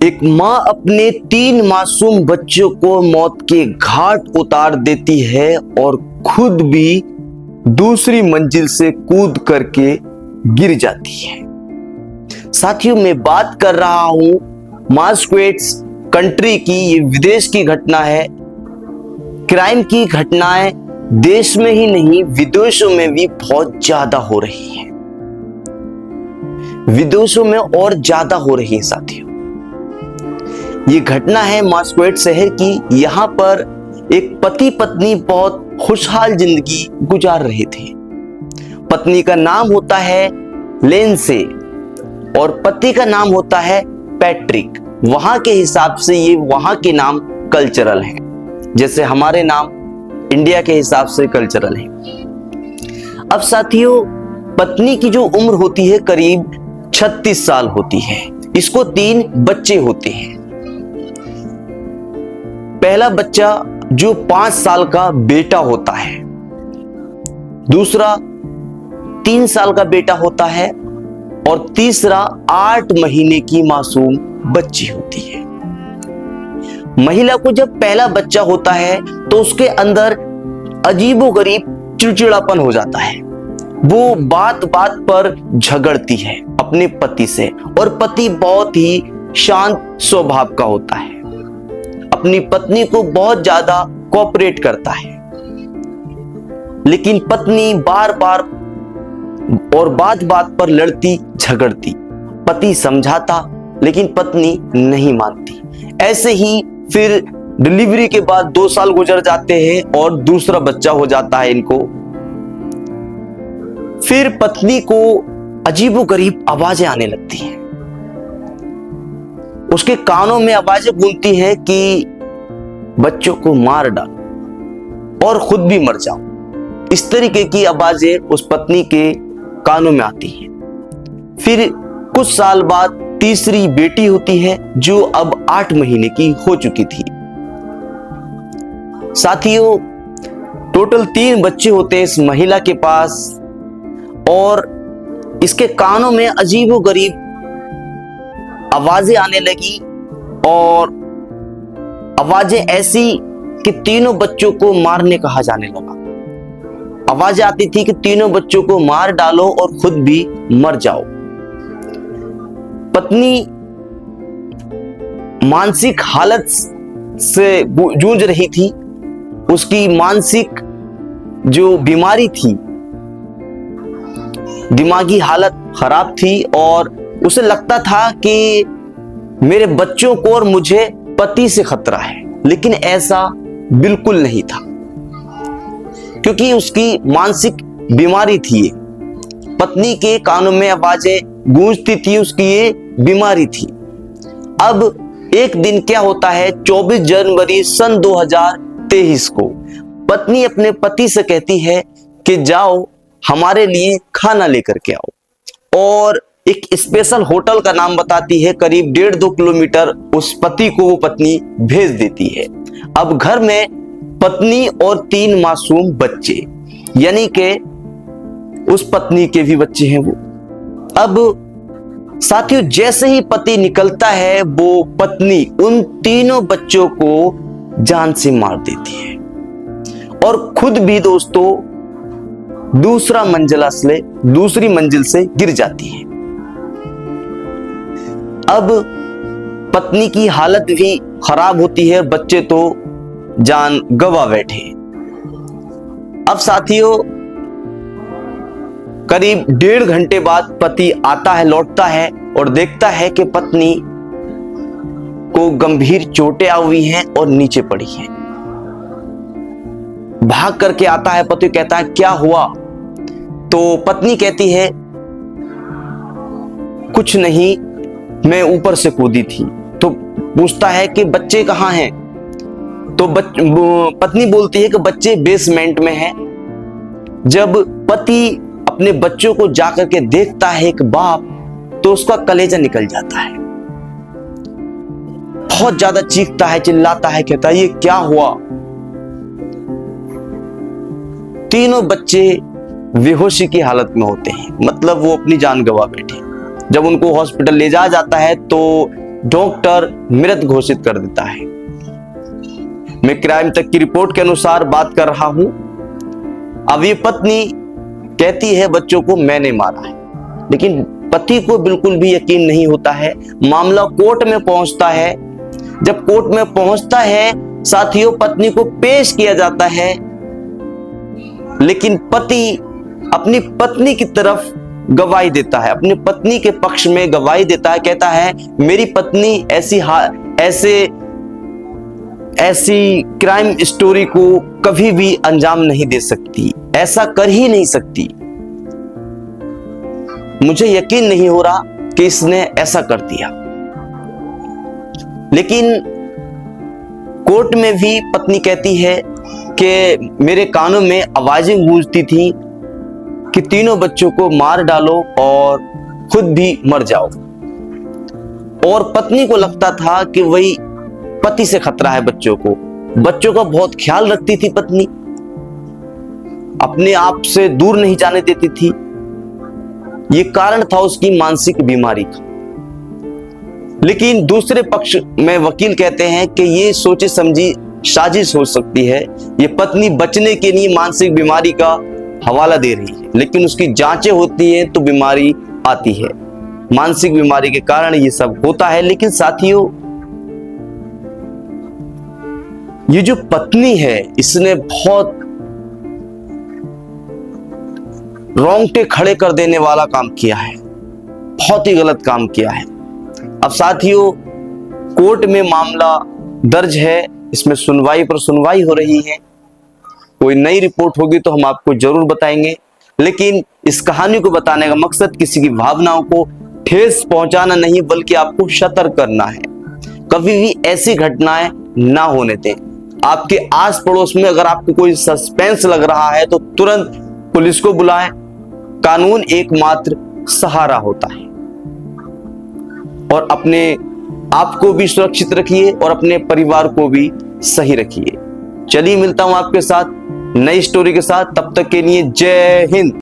एक माँ अपने 3 मासूम बच्चों को मौत के घाट उतार देती है और खुद भी दूसरी मंजिल से कूद करके गिर जाती है। साथियों, मैं बात कर रहा हूं मास्क्वेट्स कंट्री की। ये विदेश की घटना है। क्राइम की घटनाएं देश में ही नहीं विदेशों में भी बहुत ज्यादा हो रही है। विदेशों में और ज्यादा हो रही है साथियों। ये घटना है मास्क्वेट शहर की। यहां पर एक पति पत्नी बहुत खुशहाल जिंदगी गुजार रहे थे। पत्नी का नाम होता है लेंसे और पति का नाम होता है पैट्रिक। वहां के हिसाब से ये वहां के नाम कल्चरल हैं, जैसे हमारे नाम इंडिया के हिसाब से कल्चरल हैं। अब साथियों, पत्नी की जो उम्र होती है करीब 36 साल होती है। इसको 3 बच्चे होते हैं। पहला बच्चा जो 5 साल का बेटा होता है, दूसरा 3 साल का बेटा होता है और तीसरा 8 महीने की मासूम बच्ची होती है। महिला को जब पहला बच्चा होता है तो उसके अंदर अजीबोगरीब चिड़चिड़ापन हो जाता है। वो बात बात पर झगड़ती है अपने पति से और पति बहुत ही शांत स्वभाव का होता है। अपनी पत्नी को बहुत ज्यादा कोऑपरेट करता है, लेकिन पत्नी बार बार और बात बात पर लड़ती झगड़ती। पति समझाता लेकिन पत्नी नहीं मानती। ऐसे ही फिर डिलीवरी के बाद 2 साल गुजर जाते हैं और दूसरा बच्चा हो जाता है इनको। फिर पत्नी को अजीबोगरीब आवाजें आने लगती हैं। उसके कानों में आवाजें गूंजती हैं कि बच्चों को मार डाल और खुद भी मर जाओ। इस तरीके की आवाजें उस पत्नी के कानों में आती हैं। फिर कुछ साल बाद तीसरी बेटी होती है जो अब 8 महीने की हो चुकी थी। साथियों, टोटल 3 बच्चे होते हैं इस महिला के पास और इसके कानों में अजीबोगरीब आवाजें आने लगी और आवाजें ऐसी कि तीनों बच्चों को मारने कहा जाने लगा। आवाजें आती थी कि तीनों बच्चों को मार डालो और खुद भी मर जाओ। पत्नी मानसिक हालत से जूझ रही थी। उसकी मानसिक जो बीमारी थी, दिमागी हालत खराब थी और उसे लगता था कि मेरे बच्चों को और मुझे पति से खतरा है, लेकिन ऐसा बिल्कुल नहीं था क्योंकि उसकी मानसिक बीमारी थी। पत्नी के कानों में आवाजें गूंजती थी, उसकी ये बीमारी थी। अब एक दिन क्या होता है, 24 जनवरी सन 2023 को पत्नी अपने पति से कहती है कि जाओ हमारे लिए खाना लेकर के आओ और एक स्पेशल होटल का नाम बताती है। करीब 1.5-2 किलोमीटर उस पति को वो पत्नी भेज देती है। अब घर में पत्नी और 3 मासूम बच्चे, यानी कि उस पत्नी के भी बच्चे हैं वो। अब साथियों, जैसे ही पति निकलता है वो पत्नी उन तीनों बच्चों को जान से मार देती है और खुद भी दोस्तों दूसरी मंजिल से गिर जाती है। अब पत्नी की हालत भी खराब होती है, बच्चे तो जान गंवा बैठे। अब साथियों, करीब 1.5 घंटे बाद पति आता है, लौटता है और देखता है कि पत्नी को गंभीर चोटें आई हुई हैं और नीचे पड़ी हैं। भाग करके आता है, पति कहता है क्या हुआ? तो पत्नी कहती है कुछ नहीं, मैं ऊपर से कूदी थी। तो पूछता है कि बच्चे कहाँ हैं? तो पत्नी बोलती है कि बच्चे बेसमेंट में हैं। जब पति अपने बच्चों को जाकर के देखता है एक बाप, तो उसका कलेजा निकल जाता है। बहुत ज्यादा चीखता है, चिल्लाता है, कहता है ये क्या हुआ? तीनों बच्चे बेहोशी की हालत में होते हैं, मतलब वो अपनी जान गंवा बैठे। जब उनको हॉस्पिटल ले जाया जाता है तो डॉक्टर मृत घोषित कर देता है। मैं क्राइम तक की रिपोर्ट के अनुसार बात कर रहा हूं। अब ये पत्नी कहती है बच्चों को मैंने मारा है, लेकिन पति को बिल्कुल भी यकीन नहीं होता है। मामला कोर्ट में पहुंचता है। जब कोर्ट में पहुंचता है साथियों, पत्नी को पेश किया जाता है, लेकिन पति अपनी पत्नी की तरफ गवाही देता है, अपनी पत्नी के पक्ष में गवाही देता है। कहता है मेरी पत्नी ऐसी क्राइम स्टोरी को कभी भी अंजाम नहीं दे सकती, ऐसा कर ही नहीं सकती। मुझे यकीन नहीं हो रहा कि इसने ऐसा कर दिया। लेकिन कोर्ट में भी पत्नी कहती है कि मेरे कानों में आवाजें गूंजती थी कि तीनों बच्चों को मार डालो और खुद भी मर जाओ। और पत्नी को लगता था कि वही पति से खतरा है बच्चों का बहुत ख्याल रखती थी पत्नी, अपने आप से दूर नहीं जाने देती थी। ये कारण था उसकी मानसिक बीमारी का। लेकिन दूसरे पक्ष में वकील कहते हैं कि ये सोची समझी साजिश हो सकती है, ये पत्नी बचने के लिए मानसिक बीमारी का हवाला दे रही है, लेकिन उसकी जांचें होती हैं तो बीमारी आती है, मानसिक बीमारी के कारण ये सब होता है। लेकिन साथियों, ये जो पत्नी है इसने बहुत रोंगटे खड़े कर देने वाला काम किया है, बहुत ही गलत काम किया है। अब साथियों, कोर्ट में मामला दर्ज है, इसमें सुनवाई पर सुनवाई हो रही है। कोई नई रिपोर्ट होगी तो हम आपको जरूर बताएंगे, लेकिन इस कहानी को बताने का मकसद किसी की भावनाओं को ठेस पहुंचाना नहीं, बल्कि आपको सतर्क करना है। कभी भी ऐसी घटनाएं ना होने दें। आपके आस पड़ोस में अगर आपको कोई सस्पेंस लग रहा है तो तुरंत पुलिस को बुलाएं। कानून एकमात्र सहारा होता है। और अपने आप को भी सुरक्षित रखिए और अपने परिवार को भी सही रखिए। चलिए मिलता हूं आपके साथ नई स्टोरी के साथ, तब तक के लिए जय हिंद।